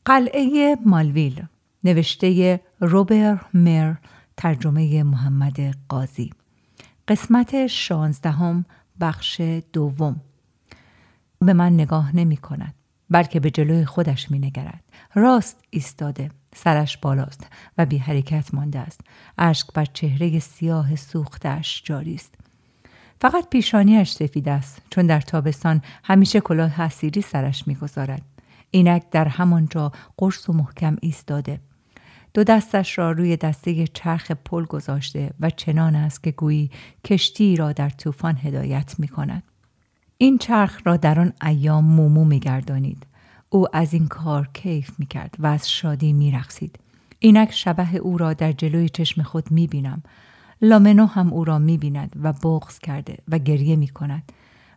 قلعه مالویل، نوشته روبر مر، ترجمه محمد قاضی. قسمت 16، بخش دوم. به من نگاه نمی کند، بلکه به جلوی خودش می نگرد. راست ایستاده، سرش بالاست و بی حرکت مانده است. اشک بر چهره سیاه سوختش جاری است. فقط پیشانیش سفید است، چون در تابستان همیشه کلاه حصیری سرش می گذارد. اینک در همانجا قرص و محکم ایستاده. دو دستش را روی دسته چرخ پل گذاشته و چنان است که گویی کشتی را در طوفان هدایت می کند. این چرخ را در آن ایام مومو می گردانید. او از این کار کیف می کرد و از شادی می رقصید. اینک شبح او را در جلوی چشم خود می بینم. لامنو هم او را می بیند و بغض کرده و گریه می کند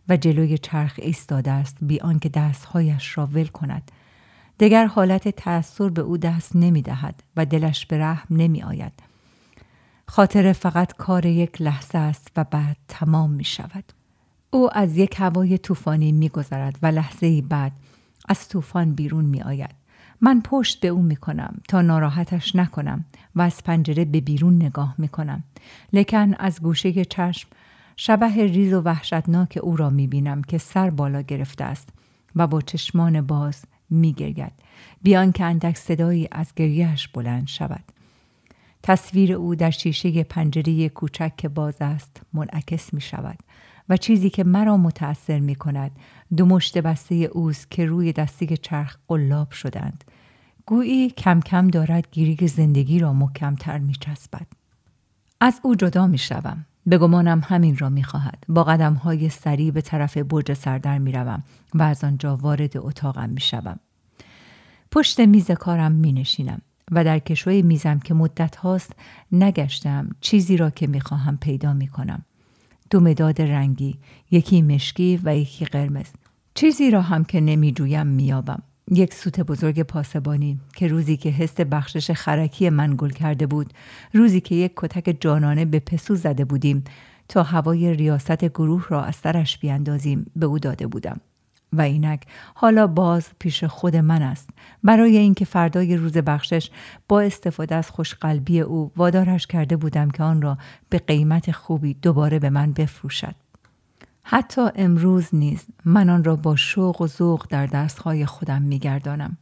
و جلوی چرخ ایستاده است بی آنکه دستهایش را ول کند. دگر حالت تأثیر به او دست نمی دهد و دلش به رحم نمی آید. خاطر فقط کار یک لحظه است و بعد تمام می شود. او از یک هوای طوفانی می گذرد و لحظه‌ای بعد از طوفان بیرون می آید. من پشت به او می کنم تا ناراحتش نکنم و از پنجره به بیرون نگاه می کنم. لیکن از گوشه چشم شبح ریز و وحشتناک او را می بینم که سر بالا گرفته است و با چشمان باز می گرید، بیان که اندک صدایی از گریهش بلند شود. تصویر او در شیشه پنجره کوچک که باز است منعکس می شود و چیزی که مرا متأثر می کند دو مشت بسته اوست که روی دسته چرخ قلاب شدند. گویی کم کم دارد گیری زندگی را محکم‌تر می چسبد. از او جدا می شوم. به گمانم همین را می خواهد. با قدم‌های سریع به طرف برج سردر می روم و از آنجا وارد اتاقم می شوم. پشت میز کارم می نشینم و در کشوی میزم که مدت هاست نگشتم چیزی را که می خواهم پیدا می کنم. دو مداد رنگی، یکی مشکی و یکی قرمز. چیزی را هم که نمی جویم می یابم. یک سوت بزرگ پاسبانی که روزی که حس بخشش خرکی من گل کرده بود، روزی که یک کتک جانانه به پسو زده بودیم تا هوای ریاست گروه را از سرش بیاندازیم، به او داده بودم. و اینک حالا باز پیش خود من است، برای اینکه فردای روز بخشش با استفاده از خوشقلبی او وادارش کرده بودم که آن را به قیمت خوبی دوباره به من بفروشد. حتی امروز نیز من آن را با شوق و ذوق در دستهای خودم می‌گردانم.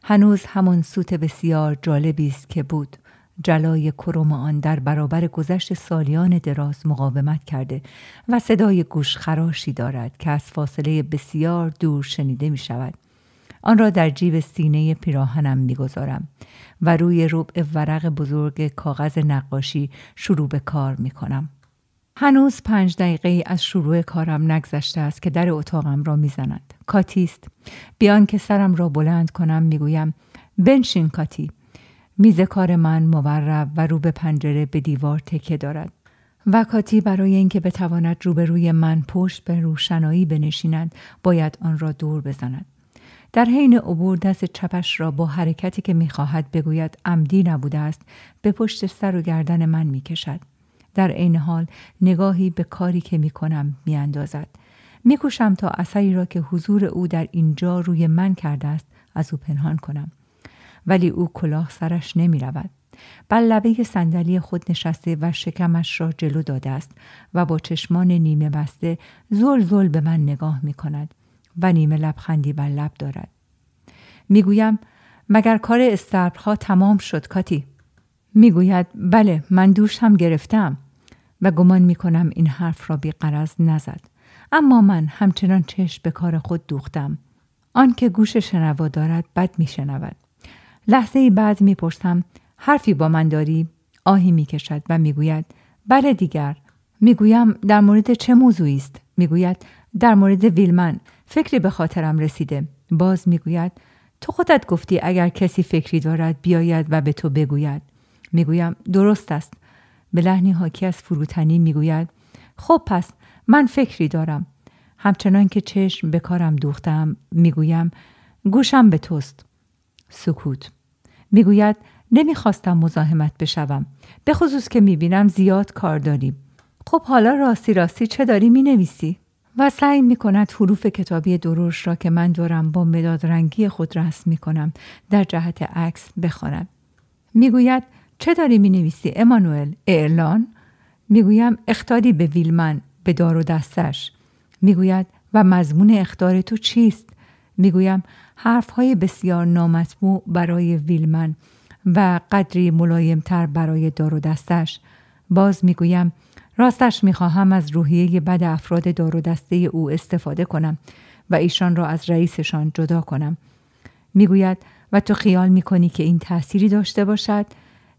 هنوز همان سوت بسیار جالبی است که بود. جلای کروم آن در برابر گذشت سالیان دراز مقاومت کرده و صدای گوشخراشی دارد که از فاصله بسیار دور شنیده می شود. آن را در جیب سینه پیراهنم می گذارم و روی ربع ورق بزرگ کاغذ نقاشی شروع به کار می کنم. هنوز 5 دقیقه از شروع کارم نگذشته است که در اتاقم را می زند. کاتی است. بیان که سرم را بلند کنم می گویم بنشین کاتی. میز کار من مورب و رو به پنجره به دیوار تکیه دارد و کاتی برای اینکه بتواند روبروی من پشت به روشنایی بنشیند باید آن را دور بزند. در حین عبور دست چپش را با حرکتی که می‌خواهد بگوید عمدی نبوده است به پشت سر و گردن من می‌کشد. در عین حال نگاهی به کاری که می‌کنم می‌اندازد. می‌کوشم تا اثری را که حضور او در اینجا روی من کرده است از او پنهان کنم. ولی او کلاه سرش نمی رود. بر لبه صندلی خود نشسته و شکمش را جلو داده است و با چشمان نیمه بسته زل زل به من نگاه می کند و نیمه لبخندی بر لب دارد. می گویم مگر کار استبرها تمام شد کاتی؟ می گوید بله من دوش هم گرفتم و گمان می کنم این حرف را بی غرض نزد. اما من همچنان چشم به کار خود دوختم. آن که گوش شنوا دارد بد می شنود. لحظه‌ای بعد میپرسم حرفی با من داری؟ آهی میکشد و میگوید بله دیگر. میگویم در مورد چه موضوعی است؟ میگوید در مورد ویلمن. فکری به خاطرم رسیده. باز میگوید تو خودت گفتی اگر کسی فکری دارد بیاید و به تو بگوید. میگویم درست است. به لحنی حاکی از فروتنی میگوید خب پس من فکری دارم. همچنان که چشم به کارم دوختم میگویم گوشم به توست. سکوت. میگوید نمیخواستم مزاحمت بشوم، به خصوص که میبینم زیاد کار داری. خب حالا راستی چه داری مینویسی؟ و سعی می کند حروف کتابی درشت را که من دارم با مداد رنگی خود رسم می کنم در جهت عکس بخواند. می گوید چه داری می نویسی امانوئل؟ اعلان؟ می گویم اخطاری به ویلمن، به دار و دستش. می گوید و مضمون اخطار تو چیست؟ می گویم حرفهای بسیار نامطبوع برای ویلمن و قدری ملایمتر برای دار و دستش. باز می گویم راستش می خواهم از روحیه بد افراد دار و دسته او استفاده کنم و ایشان را از رئیسشان جدا کنم. می گوید و تو خیال می کنی که این تأثیری داشته باشد؟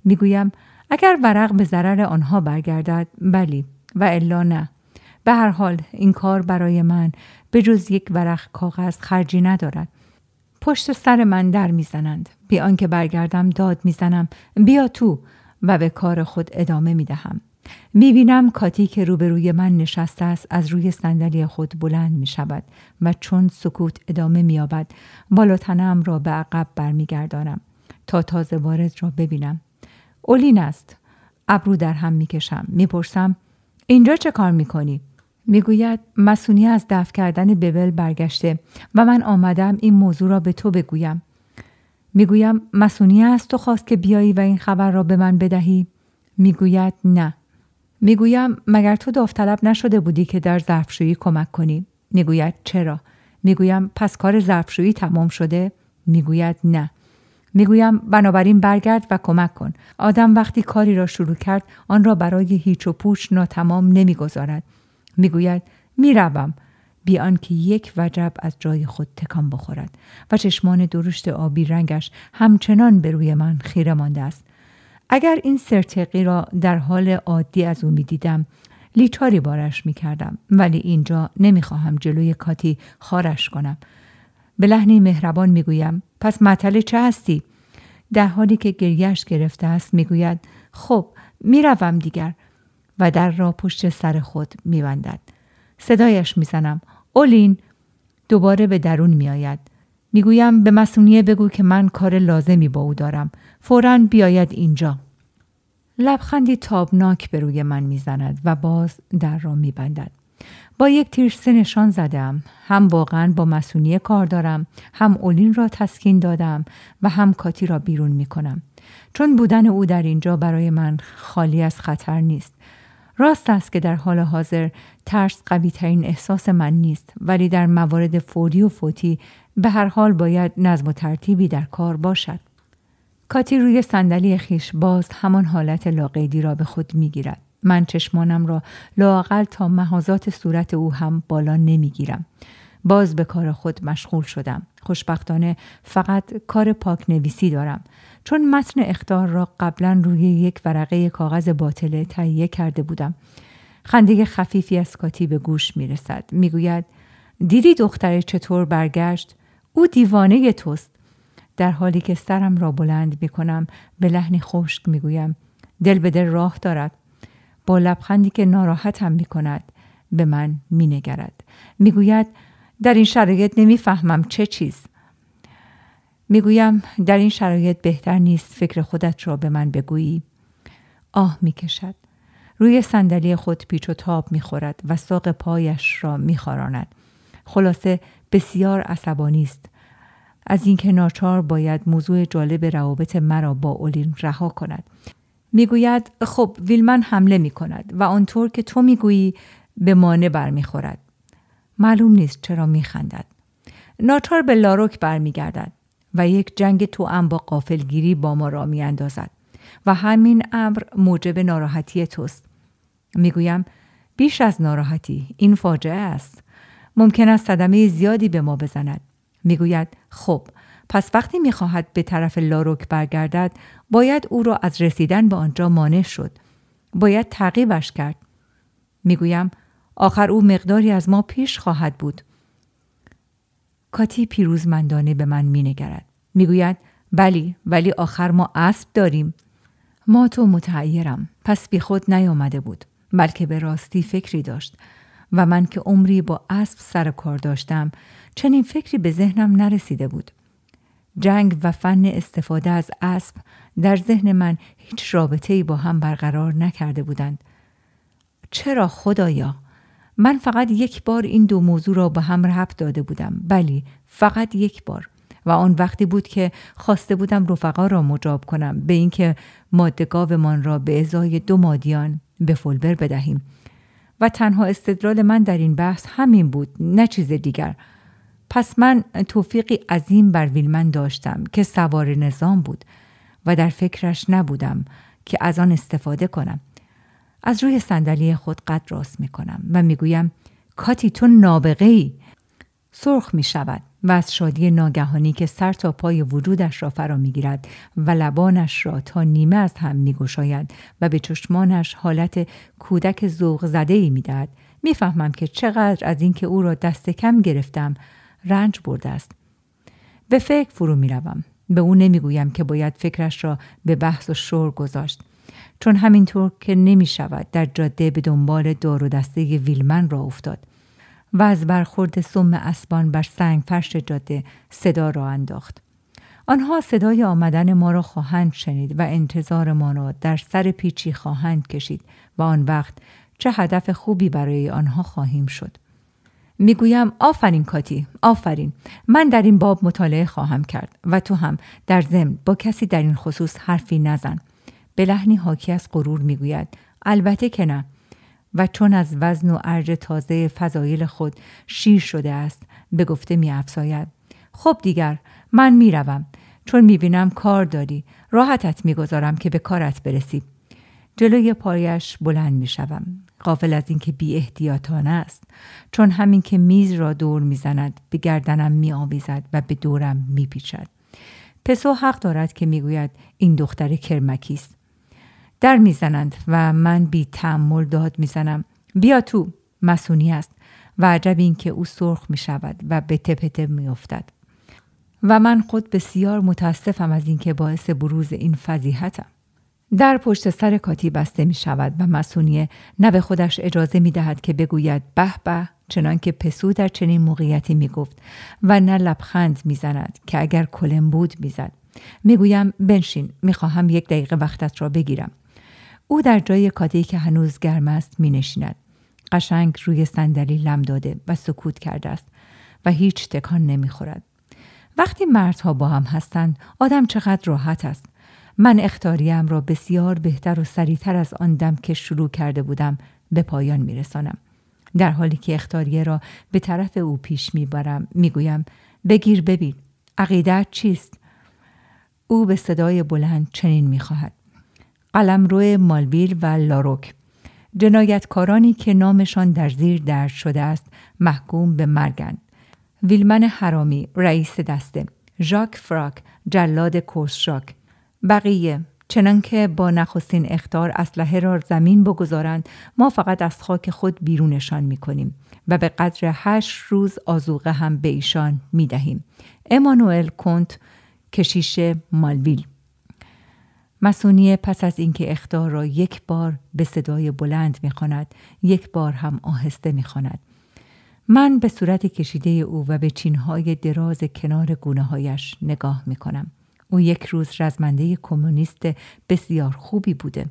می گویم اگر ورق به ضرر آنها برگردد بلی و الا نه. به هر حال این کار برای من به جز یک ورق کاغذ خرجی ندارد. پشت سر من در میزنند. بی آنکه برگردم داد میزنم بیا تو و به کار خود ادامه میدهم. میبینم کاتی که روبروی من نشسته است از روی صندلی خود بلند میشود و چون سکوت ادامه مییابد بالا تنم را به عقب برمیگردانم تا تازه وارد را ببینم. اولین است. ابرو در هم میکشم. میپرسم اینجا چه کار میکنی؟ میگوید مسئولی از دفع کردن ببل برگشته و من آمدم این موضوع را به تو بگویم. میگویم مسئولی است تو خواست که بیایی و این خبر را به من بدهی؟ میگوید نه. میگویم مگر تو داوطلب نشده بودی که در ظرفشویی کمک کنی؟ میگوید چرا؟ میگویم پس کار ظرفشویی تمام شده؟ میگوید نه. میگویم بنابراین برگرد و کمک کن. آدم وقتی کاری را شروع کرد آن را برای هیچ و پوچ ناتمام نمیگذارد. میگوید میروم بی آنکه یک وجب از جای خود تکان بخورد و چشمان درشت آبی رنگش همچنان به روی من خیره مانده است. اگر این سرتقی را در حال عادی از او میدیدم لیچاری بارش میکردم، ولی اینجا نمیخواهم جلوی کاتی خارش کنم. به لحنی مهربان میگویم پس معطل چه هستی؟ در حالی که گریه‌اش گرفته است میگوید خب میروم دیگر و در را پشت سر خود میبندد. صدایش میزنم اولین. دوباره به درون میآید. میگویم به مسئولیه بگو که من کار لازمی با او دارم. فوراً بیاید اینجا. لبخندی تابناک به روی من میزند و باز در را میبندد. با یک تیر 3 نشان زدم. هم واقعاً با مسئولیه کار دارم، هم اولین را تسکین دادم و هم کاتی را بیرون میکنم. چون بودن او در اینجا برای من خالی از خطر نیست. راست است که در حال حاضر ترس قوی ترین احساس من نیست، ولی در موارد فوری و فوتی به هر حال باید نظم و ترتیبی در کار باشد. کاتی روی صندلی خیش باز همان حالت لاقیدی را به خود میگیرد. من چشمانم را لااقل تا محاذات صورت او هم بالا نمیگیرم. باز به کار خود مشغول شدم. خوشبختانه فقط کار پاک نویسی دارم. چون متن اخطار را قبلا روی یک ورقه کاغذ باطله تهیه کرده بودم. خنده خفیفی از کاتی به گوش می رسد. می گوید دیدی دختر چطور برگشت؟ او دیوانه توست. در حالی که سرم را بلند می کنم به لحنی خشک می گویم دل به دل راه دارد. با لبخندی که ناراحتم می کند به من می نگرد. می گوید در این شرایط نمی فهمم چه چیز. میگویم در این شرایط بهتر نیست فکر خودت را به من بگویی. آه میکشد. روی صندلی خود پیچ و تاب میخورد و ساق پایش را میخاراند. خلاصه بسیار عصبانی است از اینکه ناچار باید موضوع جالب روابط مرا با اولین رها کند. میگوید خب ویلمن حمله میکند و آنطور که تو میگویی به مانع برمیخورد. معلوم نیست چرا میخندد. ناچار به لاروک برمیگردد و یک جنگ توأم با غافلگیری با ما را می اندازد و همین امر موجب ناراحتی توست. میگویم بیش از ناراحتی این فاجعه است. ممکن است صدمه زیادی به ما بزند. میگوید خب پس وقتی میخواهد به طرف لاروک برگردد باید او را از رسیدن به آنجا مانع شد. باید تعقیبش کرد. میگویم آخر او مقداری از ما پیش خواهد بود. کاتی پیروزمندانه به من مینگرد. میگوید بلی ولی آخر ما اسب داریم. ما تو متحیرم. پس بی خود نیامده بود بلکه به راستی فکری داشت و من که عمری با اسب سر کار داشتم چنین فکری به ذهنم نرسیده بود. جنگ و فن استفاده از اسب در ذهن من هیچ رابطه‌ای با هم برقرار نکرده بودند. چرا خدایا؟ من فقط یک بار این دو موضوع را به هم ربط داده بودم. بلی، فقط یک بار. و آن وقتی بود که خواسته بودم رفقا را مجاب کنم به اینکه ماده گاومان را به ازای 2 مادیان به فولبر بدهیم. و تنها استدلال من در این بحث همین بود، نه چیز دیگر. پس من توفیقی عظیم بر ویلمن داشتم که سوار نظام بود و در فکرش نبودم که از آن استفاده کنم. از روی صندلی خود قد راست می کنم و می گویم کاتی تو نابغه‌ای. سرخ می شود و از شادی ناگهانی که سر تا پای وجودش را فرا می گیرد و لبانش را تا نیمه از هم می گشاید و به چشمانش حالت کودک ذوق زده‌ای می دهد. می فهمم که چقدر از این که او را دست کم گرفتم رنج برده است. به فکر فرو می روم. به او نمی گویم که باید فکرش را به بحث و شور گذاشت. چون همینطور که نمی شود در جاده به دنبال دار و دسته ویلمن را افتاد و از برخورد سم اسبان بر سنگ فرش جاده صدا را انداخت. آنها صدای آمدن ما را خواهند شنید و انتظار ما را در سر پیچی خواهند کشید و آن وقت چه هدف خوبی برای آنها خواهیم شد. میگویم آفرین کاتی، آفرین. من در این باب مطالعه خواهم کرد و تو هم در ضمن با کسی در این خصوص حرفی نزن. به لحنی حاکی از غرور میگوید البته که نه. و چون از وزن و ارج تازه فضایل خود شیر شده است به گفته می‌افزاید خب دیگر من میروم، چون میبینم کار داری. راحتت میگذارم که به کارت برسی. جلوی پایش بلند میشوم، غافل از اینکه بی احتیاطانه است، چون همین که میز را دور میزند به گردنم میآویزد و به دورم میپیچد. پسو حق دارد که میگوید این دختر کرمکی است. در میزنند و من بی تأمل داد میزنم بیا تو. مسونی است و عجب این که او سرخ می شود و به تپته می افتد. و من خود بسیار متاسفم از اینکه باعث بروز این فضیحتم. در پشت سر کاتی بسته می شود و مسونیه نه به خودش اجازه می دهد که بگوید به به، چنان که پسو در چنین موقعیتی می گفت، و نه لبخند می زند که اگر کلم بود می زد. می گویم بنشین، می خواهم 1 دقیقه وقتت را بگیرم. او در جای کاتی که هنوز گرم است می نشیند. قشنگ روی صندلی لم داده و سکوت کرده است و هیچ تکان نمی خورد. وقتی مردها با هم هستند آدم چقدر راحت است. من اخطاریم را بسیار بهتر و سریعتر از آن دم که شروع کرده بودم به پایان می رسانم. در حالی که اخطاریه را به طرف او پیش می برم می گویم بگیر ببین، عقیدت چیست؟ او به صدای بلند چنین می خواهد. قلمرو مالویل و لاروک، جنایتکارانی که نامشان در زیر درج شده است محکوم به مرگند. ویلمن حرامی رئیس دسته، ژاک فراک جلاد کورسژاک. بقیه چنان که با نخستین اخطار اسلحه را زمین بگذارند ما فقط از خاک خود بیرونشان می‌کنیم و به قدر 8 روز آذوقه هم به ایشان می‌دهیم. امانوئل کنت کشیش مالویل. مسونیه پس از اینکه اخطار را 1 بار به صدای بلند می‌خواند 1 بار هم آهسته می‌خواند. من به صورت کشیده او و به چین‌های دراز کنار گونه‌هایش نگاه می‌کنم. او 1 روز رزمنده کمونیست بسیار خوبی بوده،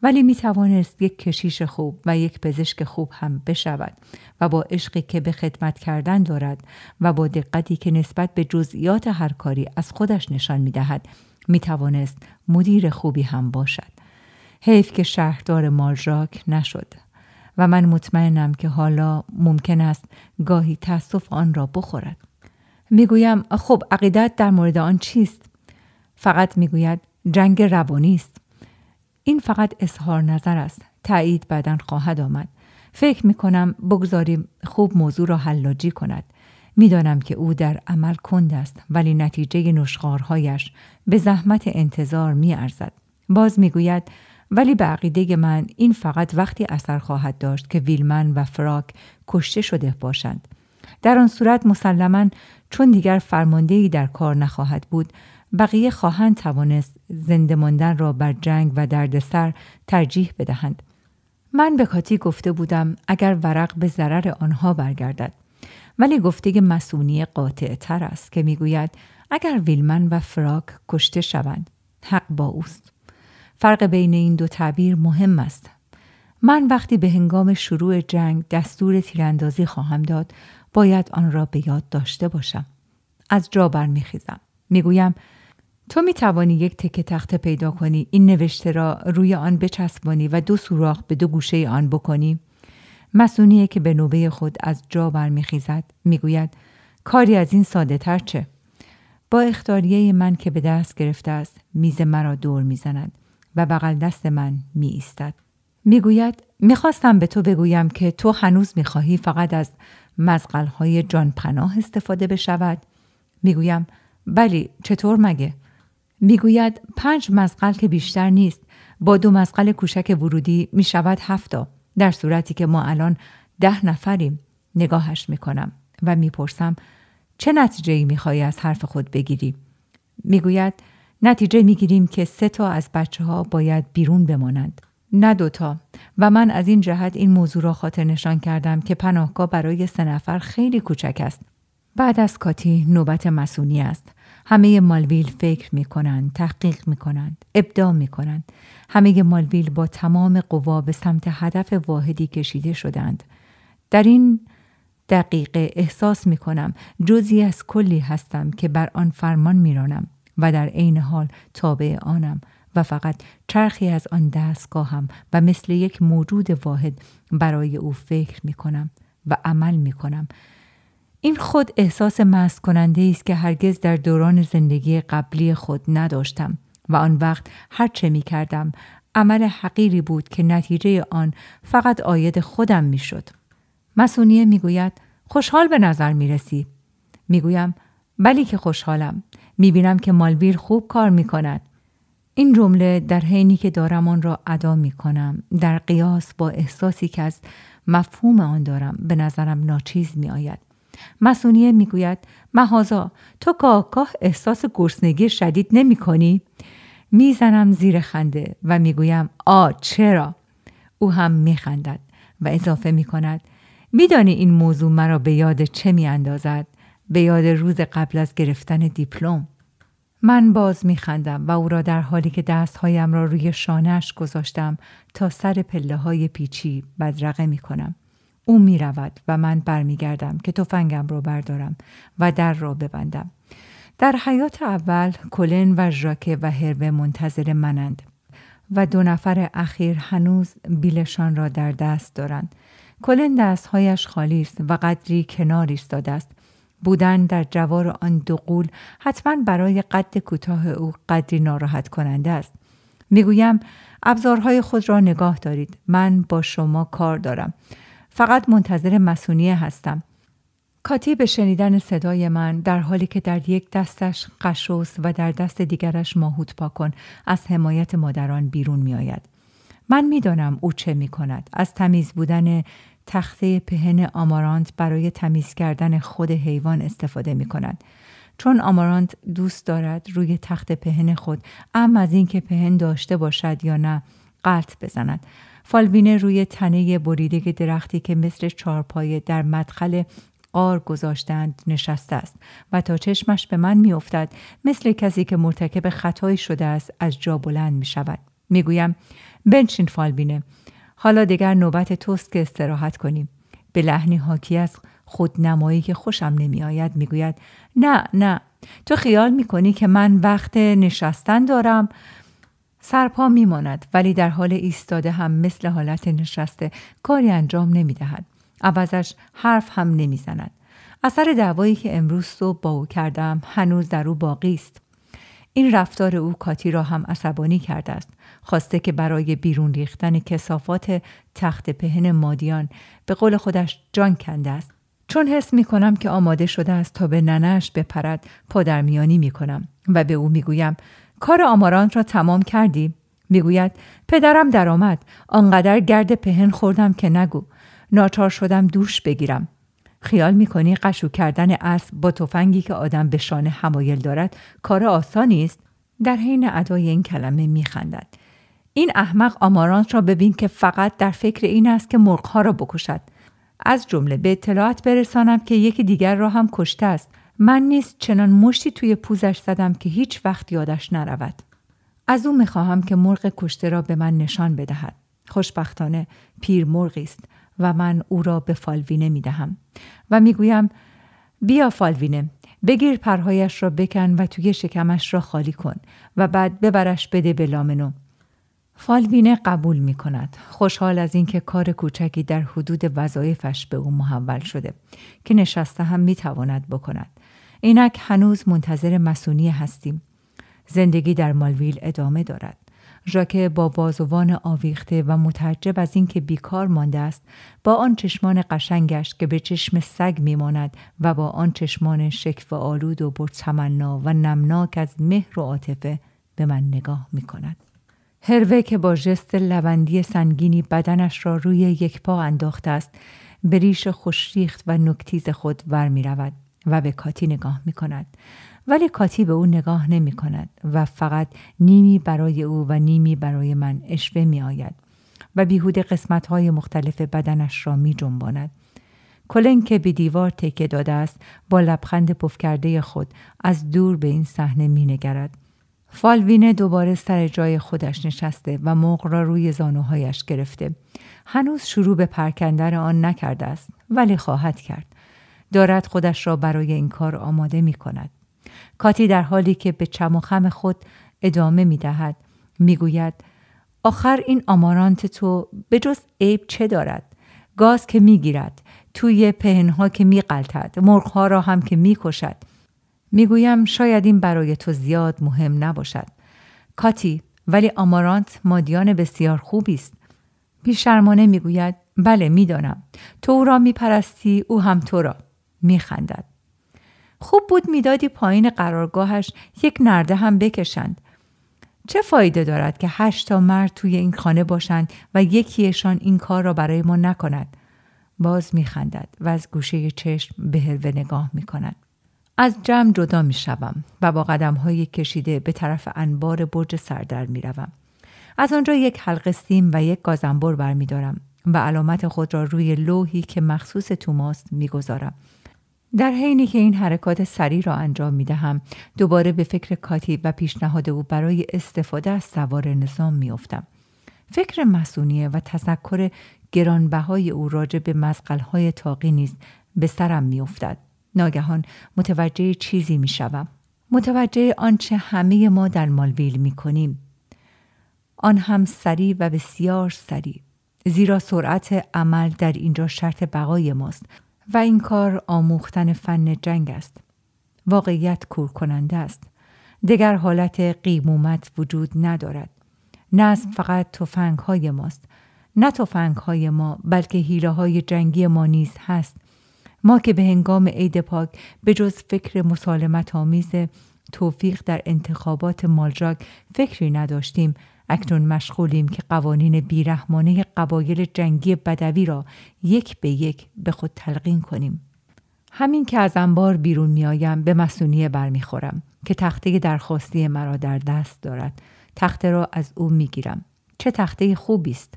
ولی می‌توانست 1 کشیش خوب و 1 پزشک خوب هم بشود و با عشقی که به خدمت کردن دارد و با دقتی که نسبت به جزئیات هر کاری از خودش نشان می‌دهد می‌توانست مدیر خوبی هم باشد. حیف که شهردار مالژاک نشد و من مطمئنم که حالا ممکن است گاهی تأسف آن را بخورد. میگویم خب عقیدت در مورد آن چیست؟ فقط میگوید جنگ روانی است. این فقط اظهار نظر است. تایید بعداً خواهد آمد. فکر میکنم بگذاریم خوب موضوع را حلاجی کند. میدانم که او در عمل کند است، ولی نتیجه نشخوارهایش به زحمت انتظار میارزد. باز میگوید ولی به عقیده من این فقط وقتی اثر خواهد داشت که ویلمن و فراک کشته شده باشند. در آن صورت مسلماً چون دیگر فرماندهی در کار نخواهد بود، بقیه خواهند توانست زنده ماندن را بر جنگ و دردسر ترجیح بدهند. من به کاتی گفته بودم اگر ورق به ضرر آنها برگردد، ولی گفته مسونی قاطع تر است که میگوید اگر ویلمن و فراک کشته شوند حق با اوست. فرق بین این 2 تعبیر مهم است. من وقتی به هنگام شروع جنگ دستور تیراندازی خواهم داد، باید آن را به یاد داشته باشم. از جا برمیخیزم. میگویم تو میتوانی یک تکه تخته پیدا کنی، این نوشته را روی آن بچسبانی و 2 سوراخ به 2 گوشه آن بکنی؟ مسونیه که به نوبه خود از جا برمیخیزد میگوید کاری از این ساده تر چه؟ با اختیاریه من که به دست گرفته است میز مرا دور میزند و بغل دست من می ایستد. میگوید میخواستم به تو بگویم که تو هنوز میخواهی فقط از مزغل‌های جان پناه استفاده بشود؟ میگویم بلی، چطور مگه؟ میگوید 5 مزغل که بیشتر نیست، با 2 مزغل کوچک ورودی میشود 7 در صورتی که ما الان 10 نفریم. نگاهش میکنم و میپرسم چه نتیجه‌ای میخوایی از حرف خود بگیری؟ میگوید نتیجه میگیریم که 3 از بچه‌ها باید بیرون بمانند، نه 2 و من از این جهت این موضوع را خاطر نشان کردم که پناهگاه برای 3 نفر خیلی کوچک است. بعد از کاتی نوبت مسونی است. همه مالویل فکر می‌کنند، تحقیق می‌کنند، ابداع می‌کنند. همه مالویل با تمام قوا به سمت هدف واحدی کشیده شدند. در این دقیقه احساس می‌کنم جزئی از کلی هستم که بر آن فرمان می‌رانم و در عین حال تابع آنم و فقط چرخی از آن دستگاهم و مثل یک موجود واحد برای او فکر می‌کنم و عمل می‌کنم. این خود احساس مست کننده است که هرگز در دوران زندگی قبلی خود نداشتم و آن وقت هر چه می کردم عمل حقیری بود که نتیجه آن فقط عاید خودم می شد. مسونیه می گوید خوشحال به نظر می رسی. می گویم بلی که خوشحالم. می بینم که مالویل خوب کار می کند. این جمله در حینی که دارم آن را ادا می کنم در قیاس با احساسی که از مفهوم آن دارم به نظرم ناچیز می آید. مسونیه میگوید مهازا تو گاه احساس گرسنگی شدید نمی کنی؟ میزنم زیر خنده و میگویم چرا؟ او هم میخندد و اضافه میکند میدانی این موضوع مرا به یاد چه میاندازد؟ به یاد روز قبل از گرفتن دیپلم. من باز میخندم و او را در حالی که دستهایم را روی شانه‌اش گذاشتم تا سر پله های پیچی بدرقه میکنم. او می رود و من برمیگردم که تفنگم را بردارم و در را ببندم. در حیات اول کلن و ژاکه و هروه منتظر منند و 2 نفر اخیر هنوز بیلشان را در دست دارند. کلن دستهایش خالی است و قدری کنار ایستاده است. بودن در جوار آن 2 غول حتما برای قد کوتاه او قدری ناراحت کننده است. میگویم ابزارهای خود را نگاه دارید. من با شما کار دارم. فقط منتظر مسونیه هستم. کاتی به شنیدن صدای من در حالی که در یک دستش قشوس و در دست دیگرش ماهوت پاکن از حمایت مادران بیرون می آید. من می دانم او چه می کند. از تمیز بودن تخته پهن آمارانت برای تمیز کردن خود حیوان استفاده می کند. چون آمارانت دوست دارد روی تخت پهن خود از این که پهن داشته باشد یا نه غلط بزند. فالبینه روی تنه بریده درختی که مثل چارپایه در مدخل غار گذاشتند نشسته است و تا چشمش به من می افتد مثل کسی که مرتکب خطایی شده است از جا بلند می شود. می گویم بنشین فالبینه، حالا دیگر نوبت توست که استراحت کنیم. به لحنی حاکی از خودنمایی که خوشم نمی آید می گوید نه تو خیال می کنی که من وقت نشستن دارم؟ سرپا می ماند ولی در حال ایستاده هم مثل حالت نشسته کاری انجام نمی دهد. عوضش حرف هم نمی زند. اثر دعوایی که امروز صبح با او کردم هنوز در او باقی است. این رفتار او کاتی را هم عصبانی کرده است. خواسته که برای بیرون ریختن کثافات تخت پهن مادیان به قول خودش جان کنده است. چون حس می کنم که آماده شده است تا به ننه‌اش بپرد پادرمیانی می کنم و به او می گویم کار آمارانت را تمام کردی؟ میگوید پدرم در آمد. آنقدر گرد پهن خوردم که نگو. ناچار شدم دوش بگیرم. خیال میکنی قشو کردن اسب با تفنگی که آدم به شانه حمایل دارد کار آسانی است؟ در حین ادای این کلمه میخندد. این احمق آمارانت را ببین که فقط در فکر این است که مرغ‌ها را بکشد. از جمله به اطلاعات برسانم که یکی دیگر را هم کشته است. من نیز چنان مشتی توی پوزش زدم که هیچ وقت یادش نرود. از او میخواهم که مرغ کشته را به من نشان بدهد. خوشبختانه پیر مرغی است و من او را به فالوینه می دهم و می گویم بیا فالوینه، بگیر پرهایش را بکن و توی شکمش را خالی کن و بعد ببرش بده به لامنو. فالوینه قبول می کند، خوشحال از اینکه کار کوچکی در حدود وظایفش به او محول شده که نشسته هم می تواند بکند. اینک هنوز منتظر مسونی هستیم. زندگی در مالویل ادامه دارد. ژاکه با بازوان آویخته و متعجب از اینکه بیکار مانده است، با آن چشمان قشنگش که به چشم سگ میماند و با آن چشمان شکوه آلود و پرتمنا و نمناک از مهر و عاطفه به من نگاه میکند. هروه که با ژست لبندی سنگینی بدنش را روی یک پا انداخته است، به ریش خوشریخت و نوک‌تیز خود ور می‌رود و به کاتی نگاه می‌کند. ولی کاتی به او نگاه نمی‌کند و فقط نیمی برای او و نیمی برای من اشوه می‌آید و بیهوده قسمت‌های مختلف بدنش را می‌جنباند. کلن که به دیوار تکیه داده است، با لبخند پف کرده خود از دور به این صحنه می‌نگرد. فالوینه دوباره سر جای خودش نشسته و مرغ را روی زانوهایش گرفته. هنوز شروع به پرکندن آن نکرده است، ولی خواهد کرد. دارد خودش را برای این کار آماده می کند. کاتی در حالی که به چم و خم خود ادامه می دهد می گوید آخر این آمارانت تو به جز عیب چه دارد؟ گاز که می گیرد، توی پهنها که می غلطد، مرغها را هم که می کشد. میگویم شاید این برای تو زیاد مهم نباشد کاتی، ولی آمارانت مادیان بسیار خوبی است. بی‌شرمانه میگوید بله میدانم، تو او را میپرستی، او هم تو را. میخندد. خوب بود میدادی پایین قرارگاهش یک نرده هم بکشند. چه فایده دارد که 8 مرد توی این خانه باشند و یکیشان این کار را برای ما نکند؟ باز میخندد و از گوشه چشم به هروه نگاه میکند. از جمع جدا می شوم و با قدم‌های کشیده به طرف انبار برج سردر می روم. از آنجا یک حلقه سیم و یک گازنبر برمی دارم و علامت خود را روی لوحی که مخصوص توماست می گذارم. در حینی که این حرکات سریع را انجام می دهم، دوباره به فکر کاتی و پیشنهاد او برای استفاده از سوار نظام می افتم. فکر مسئولیت و تذکر گرانبهای او راجع به مزغل‌های طاقی نیز به سرم می افتد. ناگهان متوجه چیزی می شوم. متوجه آنچه همه ما در مالویل می کنیم. آن هم سریع و بسیار سریع. زیرا سرعت عمل در اینجا شرط بقای ماست و این کار آموختن فن جنگ است. واقعیت کور کننده است. دیگر حالت قیمومت وجود ندارد. نظم فقط تفنگ‌های ماست. نه تفنگ‌های ما، بلکه حیله‌های جنگی ما نیز هست. ما که به هنگام عید پاک به جز فکر مسالمت آمیز توفیق در انتخابات مالژاک فکری نداشتیم، اکنون مشغولیم که قوانین بیرحمانه قبایل جنگی بدوی را یک به یک به خود تلقین کنیم. همین که از انبار بیرون می آیم به مسئولیت برمیخورم که تخته درخواستی مرا در دست دارد. تخته را از او می گیرم. چه تخته خوبی است.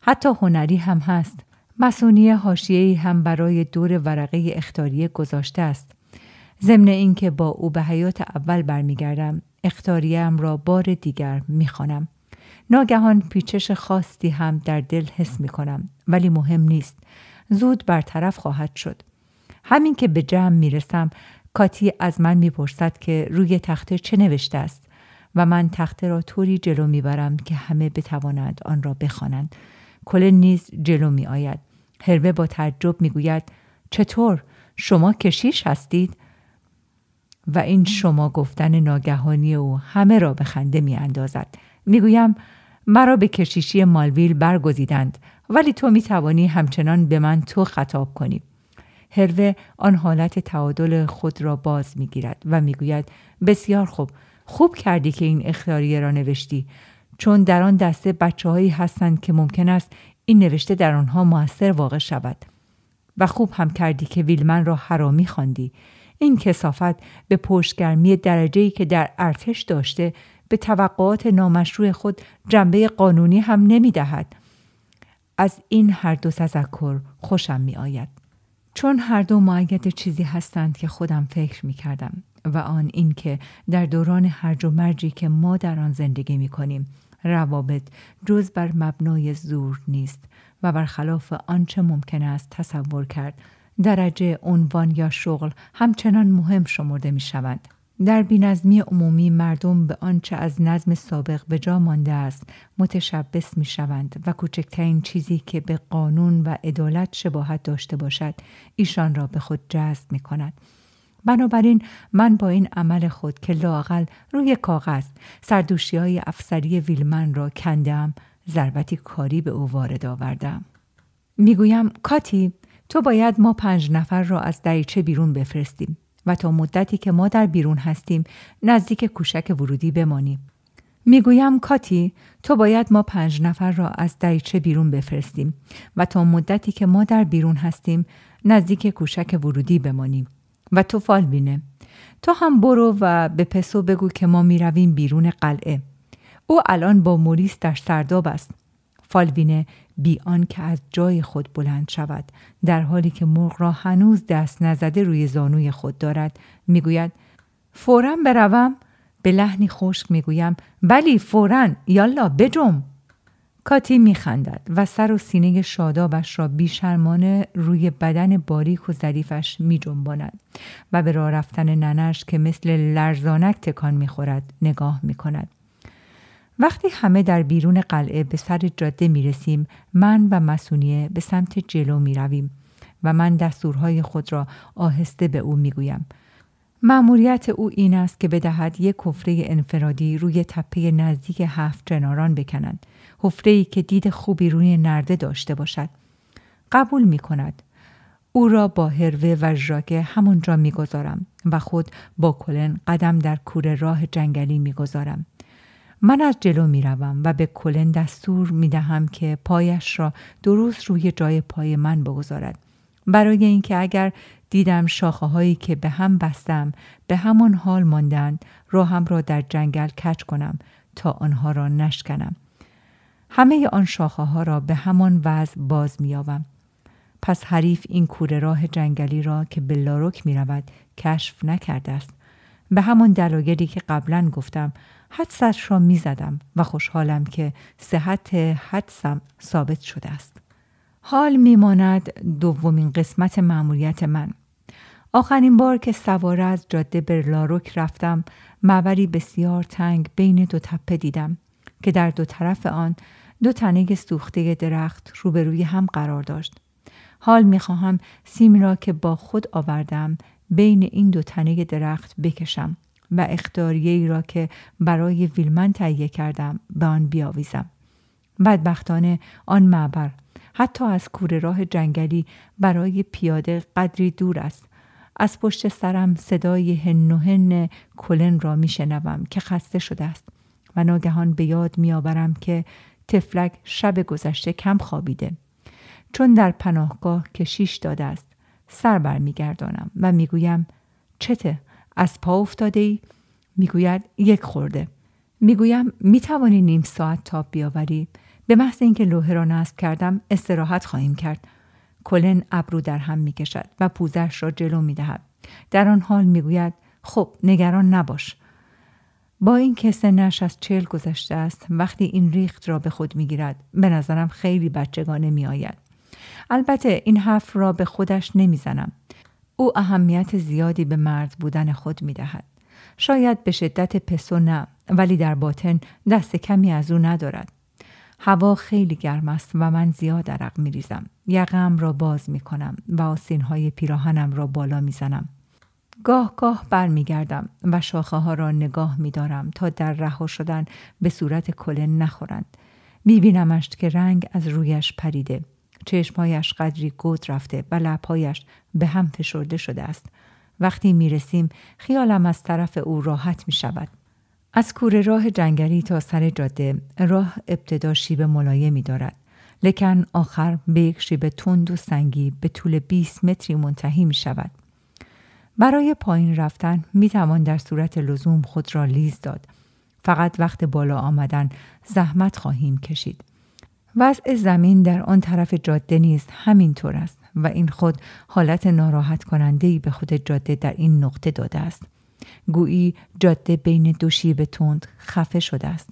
حتی هنری هم هست. مسئولیت حاشیه‌ای هم برای دور ورقه اختاریه گذاشته است. ضمن اینکه با او به حیات اول برمیگردم، اختاریه‌ام را بار دیگر میخوانم. ناگهان پیچش خاصی هم در دل حس میکنم، ولی مهم نیست. زود برطرف خواهد شد. همین که به جمع میرسم، کاتی از من میپرسد که روی تخته چه نوشته است و من تخته را طوری جلو میبرم که همه بتوانند آن را بخوانند. کلن نیز جلو می آید. هروه با تعجب می گوید چطور؟ شما کشیش هستید؟ و این شما گفتن ناگهانی او همه را به خنده می اندازد. می گویم مرا به کشیشی مالویل برگزیدند، ولی تو می توانی همچنان به من تو خطاب کنی. هروه آن حالت تعادل خود را باز می گیرد و می گوید بسیار خوب کردی که این اختیاریه را نوشتی، چون در آن دسته بچه‌هایی هستند که ممکن است این نوشته در آنها مؤثر واقع شود. و خوب هم کردی که ویلمن را حرامی خواندی. این کثافت به پشتگرمی درجه‌ای که در ارتش داشته به توقعات نامشروع خود جنبه قانونی هم نمی‌دهد. از این هر دو تذکر خوشم می‌آید. چون هر دو مؤید چیزی هستند که خودم فکر می‌کردم و آن این که در دوران هرج و مرجی که ما در آن زندگی می‌کنیم روابط جز بر مبنای زور نیست و برخلاف آنچه ممکن است تصور کرد، درجه، عنوان یا شغل همچنان مهم شمرده می شوند. در بی‌نظمی عمومی مردم به آنچه از نظم سابق به جا مانده است متشبث می شوند و کوچکترین چیزی که به قانون و عدالت شباهت داشته باشد ایشان را به خود جذب می کند. بنابراین من با این عمل خود که لااقل روی کاغذ سردوشی‌های افسری ویلمن را کندم، ضربتی کاری به او وارد آوردم. میگویم کاتی، تو باید ما 5 نفر را از دریچه بیرون بفرستیم و تا مدتی که ما در بیرون هستیم نزدیک کوشک ورودی بمانیم. میگویم کاتی، تو باید ما 5 نفر را از دریچه بیرون بفرستیم و تا مدتی که ما در بیرون هستیم نزدیک کوشک ورودی بمانیم. و تو فالوینه، تو هم برو و به پسو بگو که ما می رویم بیرون قلعه. او الان با موریس در سرداب است. فالوینه بی آن که از جای خود بلند شود، در حالی که مرغ را هنوز دست نزده روی زانوی خود دارد، میگوید فوراً بروم؟ به لحنی خشک میگویم بلی فوراً، یالا بجم. کاتی میخندد و سر و سینه شادابش را بیشرمانه روی بدن باریک و ظریفش میجنباند و به راه رفتن ننش که مثل لرزانک تکان میخورد نگاه میکند. وقتی همه در بیرون قلعه به سر جاده میرسیم، من و مسونیه به سمت جلو میرویم و من دستورهای خود را آهسته به او میگویم. مأموریت او این است که بدهد یک حفره انفرادی روی تپه نزدیک 7 چناران بکند، حفره‌ای که دید خوبی روی نرده داشته باشد. قبول می کند. او را با هروه و ژاکه همونجا می گذارم و خود با کلن قدم در کوره راه جنگلی می گذارم. من از جلو می روم و به کلن دستور می دهم که پایش را درست روی جای پای من بگذارد، برای اینکه اگر دیدم شاخه هایی که به هم بستم به همان حال ماندند، راهم را در جنگل کج کنم تا آنها را نشکنم. همه آن شاخه ها را به همان وضع باز می‌یابم. پس حریف این کوره راه جنگلی را که به لاروک می رود کشف نکرده است. به همان دلایلی که قبلا گفتم حدسش را می زدم و خوشحالم که صحت حدسم ثابت شده است. حال می ماند دومین قسمت مأموریت من. آخرین بار که سواره از جاده به لاروک رفتم، معبری بسیار تنگ بین 2 تپه دیدم که در 2 طرف آن 2 تنه سوخته درخت روبروی هم قرار داشت. حال می‌خواهم سیم را که با خود آوردم بین این 2 تنه درخت بکشم و اخطاریه‌ای را که برای ویلمن تهیه کردم به آن بیاویزم. بدبختانه آن معبر حتی از کوره راه جنگلی برای پیاده قدری دور است. از پشت سرم صدای هن و هن کلن را میشنوم که خسته شده است و ناگهان به یاد میآورم که تفلک شب گذشته کم خوابیده. چون در پناهگاه کشیش داده است، سر بر میگردانم و میگویم چته؟ از پا افتاده ای؟ میگوید 1 خورده. میگویم میتوانی نیم ساعت تاب بیاوری؟ به محض اینکه لوحه را نصب کردم استراحت خواهیم کرد. کلن ابرو در هم میکشد و پوزش را جلو میدهد. در آن حال میگوید خب نگران نباش. با این که سنش از 40 گذشته است، وقتی این ریخت را به خود میگیرد به نظرم خیلی بچگانه میآید. البته این حرف را به خودش نمیزنم. او اهمیت زیادی به مرد بودن خود میدهد. شاید به شدت پسو نه، ولی در باطن دست کمی از او ندارد. هوا خیلی گرم است و من زیاد عرق میریزم. یقه‌ام را باز میکنم و آستین‌های پیراهنم را بالا میزنم. گاه برمیگردم و شاخه ها را نگاه می‌دارم تا در رها شدن به صورت کلن نخورند. می‌بینمش که رنگ از رویش پریده. چشمهایش قدری گود رفته و لب‌هایش به هم فشرده شده است. وقتی می‌رسیم خیالم از طرف او راحت می‌شود. از کوره راه جنگلی تا سر جاده راه ابتدا شیب ملایمی دارد، لکن آخر به یک شیب تند و سنگی به طول 20 متری منتهی می‌شود. برای پایین رفتن میتوان در صورت لزوم خود را لیز داد. فقط وقت بالا آمدن زحمت خواهیم کشید. وضع زمین در آن طرف جاده نیز همین طور است و این خود حالت ناراحت کننده‌ای به خود جاده در این نقطه داده است. گویی جاده بین 2 شیب تند خفه شده است.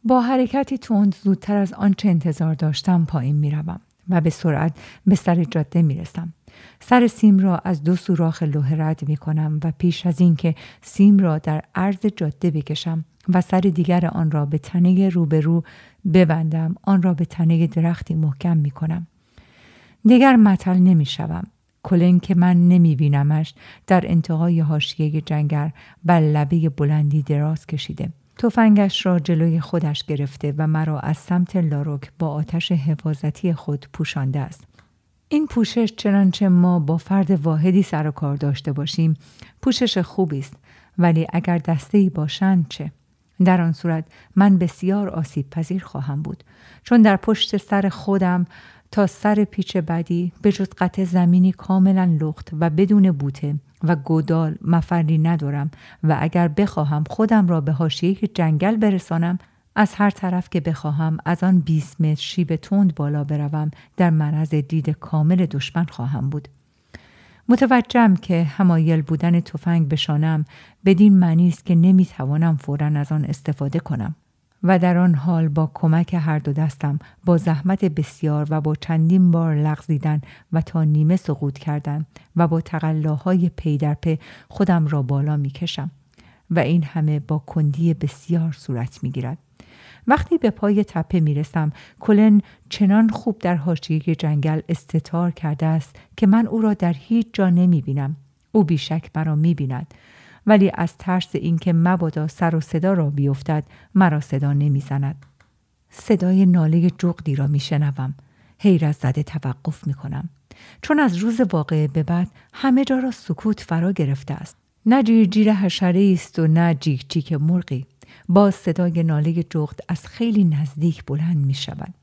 با حرکتی تند زودتر از آنچه انتظار داشتم پایین میروم و به سرعت به سر جاده میرسم. سر سیم را از 2 سوراخ لوح رد میکنم و پیش از اینکه سیم را در عرض جاده بکشم و سر دیگر آن را به تنه روبرو ببندم، آن را به تنه درختی محکم میکنم. دیگر معطل نمیشوم. کلن که من نمیبینمش در انتهای حاشیه جنگل بر لبه بلندی دراز کشیده. تفنگش را جلوی خودش گرفته و مرا از سمت لاروک با آتش حفاظتی خود پوشانده است. این پوشش چنانچه ما با فرد واحدی سر و کار داشته باشیم پوشش خوبی است، ولی اگر دسته‌ای باشند چه؟ در آن صورت من بسیار آسیب پذیر خواهم بود، چون در پشت سر خودم تا سر پیچ بعدی به جز قطع زمینی کاملا لخت و بدون بوته و گودال مفری ندارم و اگر بخواهم خودم را به حاشیه جنگل برسانم، از هر طرف که بخواهم از آن 20 متر شیب تند بالا بروم در معرض دید کامل دشمن خواهم بود. متوجهم که حمایل بودن تفنگ به شانه‌ام بدین معنی است که نمیتوانم فوراً از آن استفاده کنم و در آن حال با کمک هر دو دستم با زحمت بسیار و با چندین بار لغزیدن و تا نیمه سقوط کردن و با تقلاهای پی در پی خودم را بالا میکشم و این همه با کندی بسیار صورت میگیرد. وقتی به پای تپه میرسم، کلن چنان خوب در حاشیه جنگل استتار کرده است که من او را در هیچ جا نمیبینم. او بیشک مرا میبیند، ولی از ترس اینکه مبادا سر و صدا را بیفتد مرا صدا نمیزند. صدای ناله جغدی را میشنوم. حیرت زده توقف میکنم، چون از روز واقعه به بعد همه جا را سکوت فرا گرفته است. نه جیرجیر حشره است و نه جیک جیک مرغی. باز صدای ناله جغد از خیلی نزدیک بلند می شود.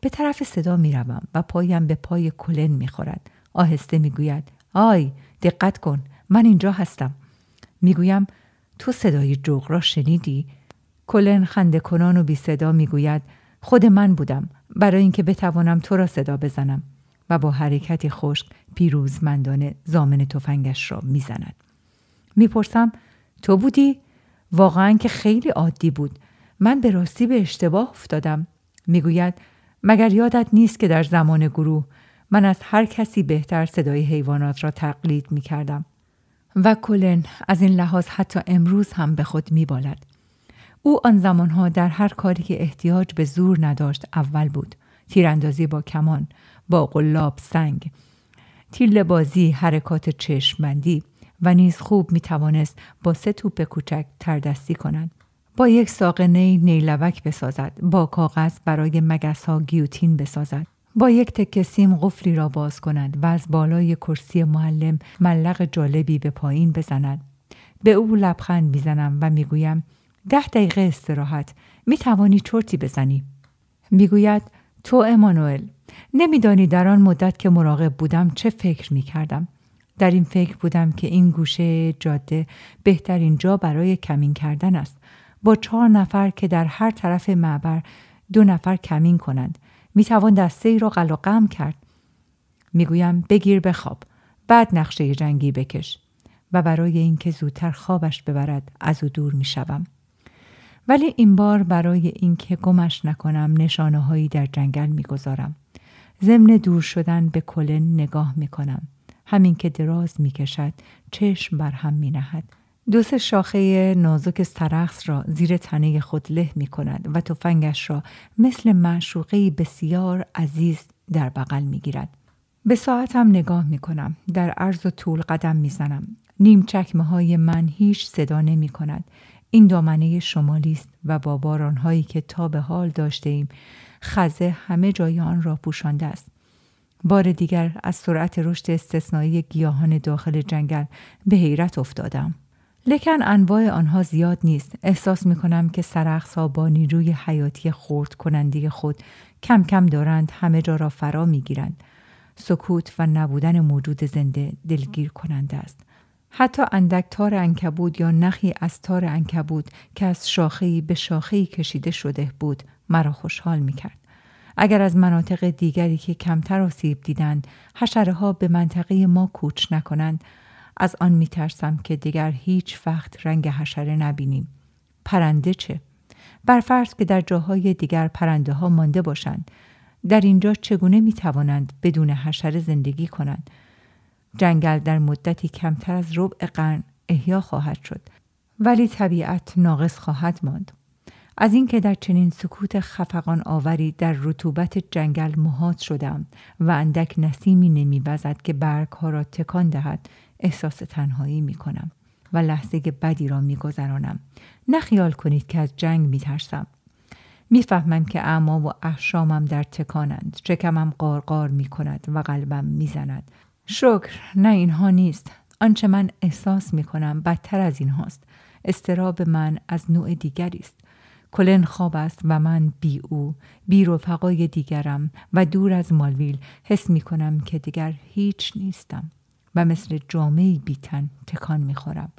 به طرف صدا می روم و پایم به پای کلن می خورد. آهسته می گوید آی دقت کن، من اینجا هستم. می گویم تو صدای جغد را شنیدی؟ کلن خنده کنان و بی صدا می گوید خود من بودم، برای اینکه بتوانم تو را صدا بزنم، و با حرکتی خشک پیروزمندانه ضامن تفنگش را می زند. می پرسم تو بودی؟ واقعاً که خیلی عادی بود. من به راستی به اشتباه افتادم. میگوید مگر یادت نیست که در زمان گروه من از هر کسی بهتر صدای حیوانات را تقلید میکردم. و کلن از این لحاظ حتی امروز هم به خود میبالد. او آن زمانها در هر کاری که احتیاج به زور نداشت اول بود. تیراندازی با کمان، با قلاب سنگ، تیل بازی، حرکات چشمبندی، و نیز خوب می توانست با 3 توپ کوچک تردستی کند. با یک ساقه نیلوک بسازد، با کاغذ برای مگس ها گیوتین بسازد، با یک تکه سیم قفلی را باز کند و از بالای کرسی معلم ملق جالبی به پایین بزند. به او لبخند میزنم و میگویم 10 دقیقه استراحت، می توانی چرتی بزنی. میگوید تو امانوئل، نمیدانی در آن مدت که مراقب بودم چه فکر می کردم. در این فکر بودم که این گوشه جاده بهترین جا برای کمین کردن است. با 4 نفر که در هر طرف معبر 2 نفر کمین کنند، می توان دسته ای را قلقم کرد. می گویم بگیر بخواب، بعد نقشه جنگی بکش، و برای اینکه زودتر خوابش ببرد از او دور می شوم. ولی این بار برای اینکه گمش نکنم نشانه هایی در جنگل می گذارم. ضمن دور شدن به کلن نگاه می کنم. همین که دراز می کشد چشم بر هم می نهد. 2 شاخه نازک سرخس را زیر تنه خود له می کند و تفنگش را مثل معشوقه‌ای بسیار عزیز در بغل می گیرد. به ساعتم نگاه می کنم. در عرض و طول قدم می زنم. نیم چکمه های من هیچ صدا نمی کند. این دامنه شمالی است و با بارانهایی که تا به حال داشته ایم خزه همه جای آن را پوشانده است. بار دیگر از سرعت رشد استثنایی گیاهان داخل جنگل به حیرت افتادم. لکن انواع آنها زیاد نیست. احساس می کنم که سرخس‌ها با نیروی حیاتی خرد کننده خود کم کم دارند همه جا را فرا می گیرند. سکوت و نبودن موجود زنده دلگیر کننده است. حتی اندک تار عنکبوت یا نخی از تار عنکبوت که از شاخه‌ای به شاخه‌ای کشیده شده بود مرا خوشحال می کرد. اگر از مناطق دیگری که کمتر آسیب دیدند حشره‌ها به منطقه ما کوچ نکنند، از آن می‌ترسم که دیگر هیچ وقت رنگ حشره نبینیم. پرنده چه؟ بر فرض که در جاهای دیگر پرنده ها مانده باشند، در اینجا چگونه می توانند بدون حشره زندگی کنند؟ جنگل در مدتی کمتر از ربع قرن احیا خواهد شد، ولی طبیعت ناقص خواهد ماند. از اینکه در چنین سکوت خفقان آوری در رطوبت جنگل محاط شدم و اندک نسیمی نمی‌وزد که برگ‌ها را تکان دهد، احساس تنهایی می‌کنم و لحظه بدی را می‌گذرانم. نه خیال کنید که از جنگ می‌ترسم. می‌فهمم که اعما و احشامم در تکانند، شکمم قارقار می‌کند و قلبم می‌زند. شکر، نه اینها نیست. آنچه من احساس می‌کنم بدتر از این هاست. اضطراب من از نوع دیگری است. کلن خواب است و من بی او، بی رفقای دیگرم و دور از مالویل حس می کنم که دیگر هیچ نیستم و مثل جامه‌ای بی تن تکان می خورم.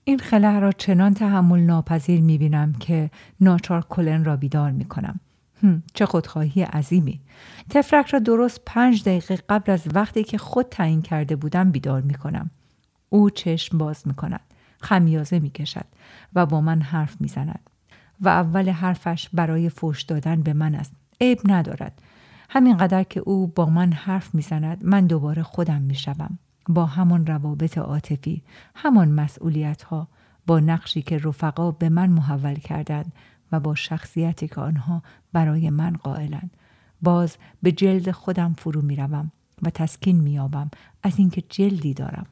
این خلأ را چنان تحمل ناپذیر می بینم که ناچار کلن را بیدار می کنم. چه خودخواهی عظیمی. تفرک را درست 5 دقیقه قبل از وقتی که خود تعیین کرده بودم بیدار می کنم. او چشم باز می کند، خمیازه می کشد و با من حرف می زند. و اول حرفش برای فحش دادن به من است. عیب ندارد. همینقدر که او با من حرف میزند من دوباره خودم میشوم. با همان روابط عاطفی، همان مسئولیت ها، با نقشی که رفقا به من محول کردند و با شخصیتی که آنها برای من قائلند. باز به جلد خودم فرو میروم و تسکین مییابم از اینکه جلدی دارم.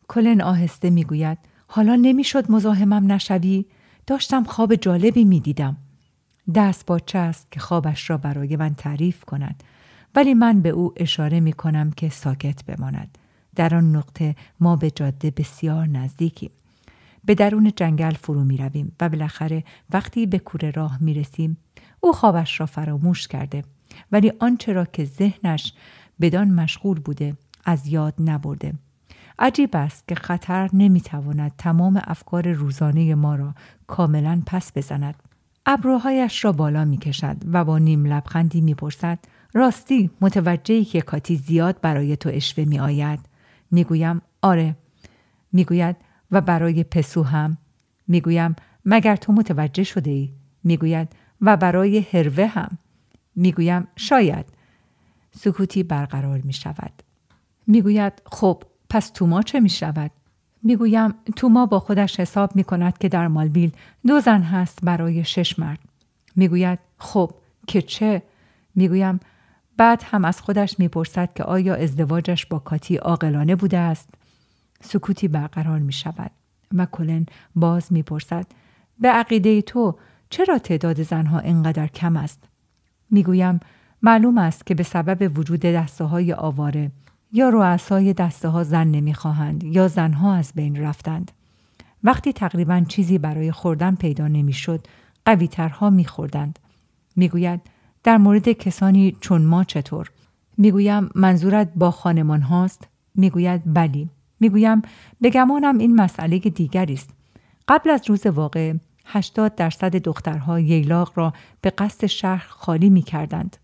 کلن آهسته میگوید حالا نمیشد مزاحمم نشوی؟ داشتم خواب جالبی می دیدم. دست باچه است که خوابش را برای من تعریف کند، ولی من به او اشاره می کنم که ساکت بماند. در آن نقطه ما به جاده بسیار نزدیکیم. به درون جنگل فرو می رویم و بالاخره وقتی به کوره راه می رسیم او خوابش را فراموش کرده، ولی آنچه را که ذهنش بدان مشغول بوده از یاد نبرده. عجیب است که خطر نمیتواند تمام افکار روزانه ما را کاملا پس بزند. ابروهایش را بالا میکشد و با نیم لبخندی میپرسد راستی متوجهی که کاتی زیاد برای تو اشوه میآید؟ میگویم آره. میگوید و برای پسو هم؟ میگویم مگر تو متوجه شده ای؟ میگوید و برای هروه هم؟ میگویم شاید. سکوتی برقرار میشود. میگوید خب پس توما چه می شود؟ میگویم توما با خودش حساب می کند که در مالویل 2 زن هست برای 6 مرد. میگوید خب که چه؟ میگویم بعد هم از خودش میپرسد که آیا ازدواجش با کاتی عاقلانه بوده است؟ سکوتی برقرار می شود و کلن باز میپرسد به عقیده تو چرا تعداد زنها اینقدر کم است؟ میگویم معلوم است که به سبب وجود دسته‌های آواره یا رؤسای دسته ها زن نمیخواهند یا زنها از بین رفتند. وقتی تقریباً چیزی برای خوردن پیدا نمیشد، قوی ترها میخوردند. میگوید در مورد کسانی چون ما چطور؟ میگویم منظورت با خانمان هاست؟ میگوید بلی. میگویم بگمانم این مسئله دیگری است. قبل از روز واقع 80% دخترها ییلاق را به قصد شهر خالی میکردند.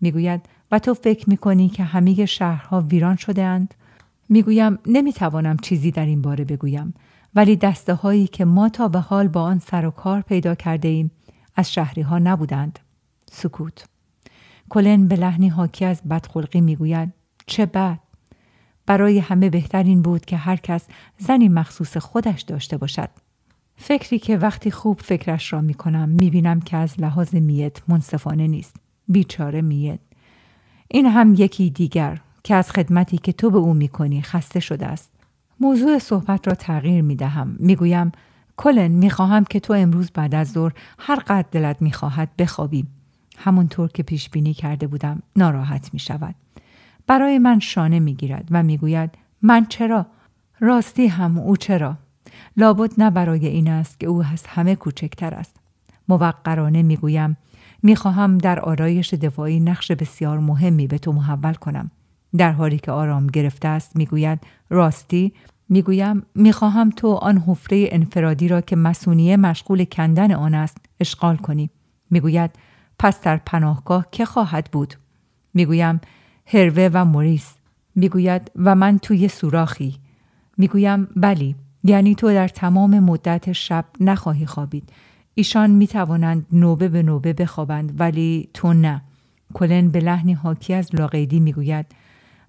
میگوید و تو فکر میکنی که همه شهرها ویران شده اند؟ میگویم نمیتوانم چیزی در این باره بگویم، ولی دسته هایی که ما تا به حال با آن سر و کار پیدا کرده ایم از شهری ها نبودند. سکوت. کلن به لحنی حاکی از بدخلقی میگوید چه بد. برای همه بهترین بود که هر کس زنی مخصوص خودش داشته باشد. فکری که وقتی خوب فکرش را میکنم میبینم که از لحاظ میت منصفانه نیست. بیچاره میت. این هم یکی دیگر که از خدمتی که تو به او میکنی خسته شده است. موضوع صحبت را تغییر میدهم. میگویم کلن میخواهم که تو امروز بعد از ظهر هر قدر دلت میخواهد بخوابی. همونطور که پیش بینی کرده بودم ناراحت میشود. برای من شانه میگیرد و میگوید من چرا؟ راستی هم او چرا؟ لابد نه برای این است که او از همه کوچکتر است. موقرانه میگویم میخواهم در آرایش دفاعی نقش بسیار مهمی به تو محول کنم. در حالی که آرام گرفته است میگوید راستی؟ میگویم میخواهم تو آن حفره انفرادی را که مسئولیه مشغول کندن آن است اشغال کنی. میگوید پس در پناهگاه که خواهد بود؟ میگویم هروه و موریس. میگوید و من توی سوراخی. میگویم بلی، یعنی تو در تمام مدت شب نخواهی خوابید. ایشان می توانند نوبه به نوبه بخوابند ولی تو نه. کلن به لحنی حاکی از لاقیدی می گوید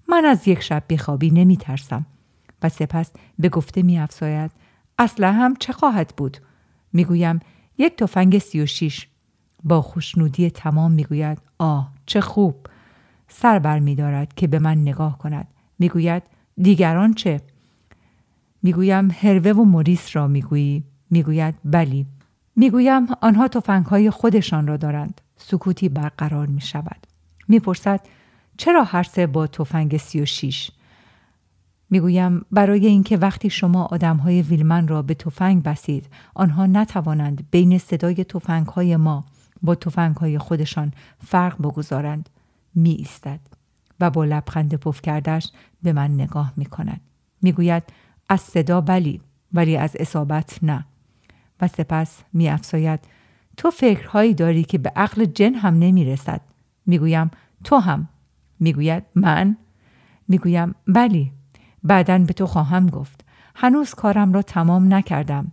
من از یک شب بیخوابی نمی ترسم. و سپس به گفته می افزاید اصلا هم چه خواهد بود؟ می گویم یک تفنگ 36. با خوشنودی تمام می گوید آه چه خوب. سر بر می دارد که به من نگاه کند. می گوید دیگران چه؟ می گویم هروه و موریس را می گویی؟ می گوید بلی. می گویم آنها تفنگ‌های خودشان را دارند. سکوتی برقرار می شود. می پرسد چرا هر سه با تفنگ 36؟ می گویم برای اینکه وقتی شما آدم‌های ویلمن را به تفنگ بسید آنها نتوانند بین صدای تفنگ‌های ما با تفنگ‌های خودشان فرق بگذارند. می ایستد و با لبخند پف کردش به من نگاه می کند. می گوید از صدا بلی ولی از اصابت نه. و سپس می افزاید تو فکرهایی داری که به عقل جن هم نمی رسد. می گویم تو هم. می گوید من؟ می گویم بلی. بعداً به تو خواهم گفت. هنوز کارم را تمام نکردم.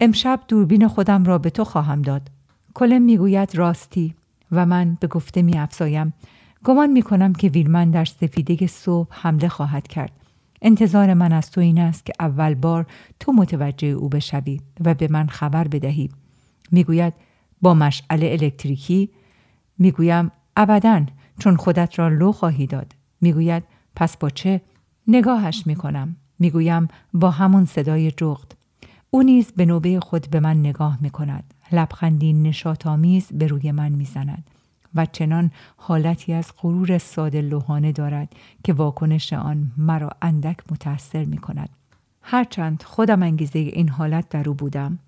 امشب دوربین خودم را به تو خواهم داد. کلن می گوید راستی و من به گفته می افزایم گمان می کنم که ویلمن در سفیده صبح حمله خواهد کرد. انتظار من از تو این است که اول بار تو متوجه او بشوی و به من خبر بدهی. می گوید با مشعل الکتریکی؟ می گویم ابداً چون خودت را لو خواهی داد. می گوید پس با چه؟ نگاهش می کنم. می گویم با همون صدای جغد. او نیز به نوبه خود به من نگاه می کند. لبخندی نشاط‌آمیز به روی من می زند و چنان حالتی از غرور ساده لوحانه دارد که واکنش آن مرا اندک متأثر می کند. هرچند خودم انگیزه این حالت در او بودم.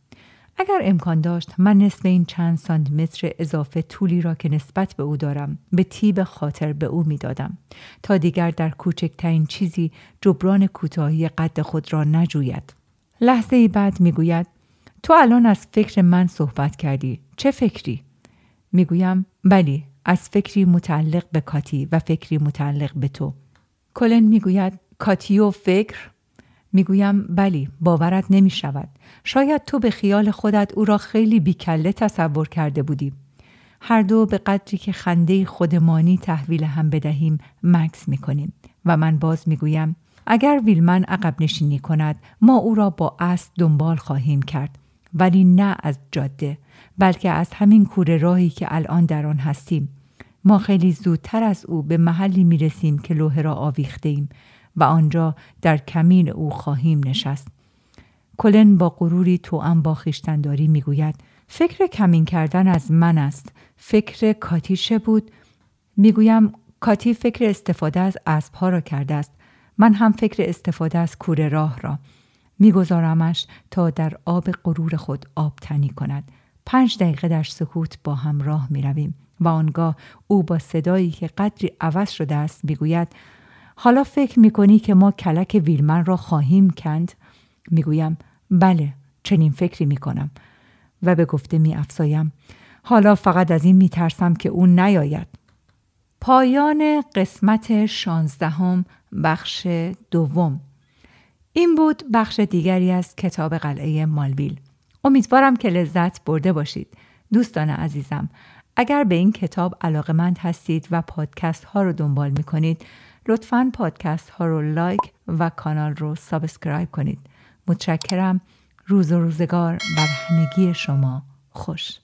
اگر امکان داشت من نصف این چند سانتیمتر اضافه طولی را که نسبت به او دارم به طیب خاطر به او می دادم تا دیگر در کوچکترین چیزی جبران کوتاهی قد خود را نجوید. لحظه ای بعد می گوید تو الان از فکر من صحبت کردی. چه فکری؟ می گویم بلی از فکری متعلق به کاتی و فکری متعلق به تو. کلن می گوید کاتی و فکر؟ می گویم بلی باورت نمی شود. شاید تو به خیال خودت او را خیلی بیکله تصور کرده بودی. هر دو به قدری که خنده خودمانی تحویل هم بدهیم مکث می کنیم و من باز می گویم اگر ویلمن عقب نشینی کند ما او را با اسب دنبال خواهیم کرد ولی نه از جاده بلکه از همین کوره راهی که الان در آن هستیم. ما خیلی زودتر از او به محلی می رسیم که لوحه را آویخته ایم و آنجا در کمین او خواهیم نشست. کلن با غروری توأم با خویشتن‌داری می گوید فکر کمین کردن از من است. فکر کاتی چه بود؟ می گویم کاتی فکر استفاده از اسب‌ها را کرده است. من هم فکر استفاده از کوره راه را. می گذارمش تا در آب غرور خود آب تنی کند. 5 دقیقه در سکوت با هم راه می رویم و آنگاه او با صدایی که قدری عوض شده است می گوید حالا فکر می کنی که ما کلک ویلمن را خواهیم کند؟ می گویم بله چنین فکری می کنم و به گفته می افزایم حالا فقط از این می ترسم که او نیاید. پایان قسمت 16 بخش 2. این بود بخش دیگری از کتاب قلعه مالویل. امیدوارم که لذت برده باشید. دوستان عزیزم اگر به این کتاب علاقه‌مند هستید و پادکست ها رو دنبال می کنید لطفاً پادکست ها رو لایک و کانال رو سابسکرایب کنید. متشکرم. روز و روزگار بر همگی شما خوش.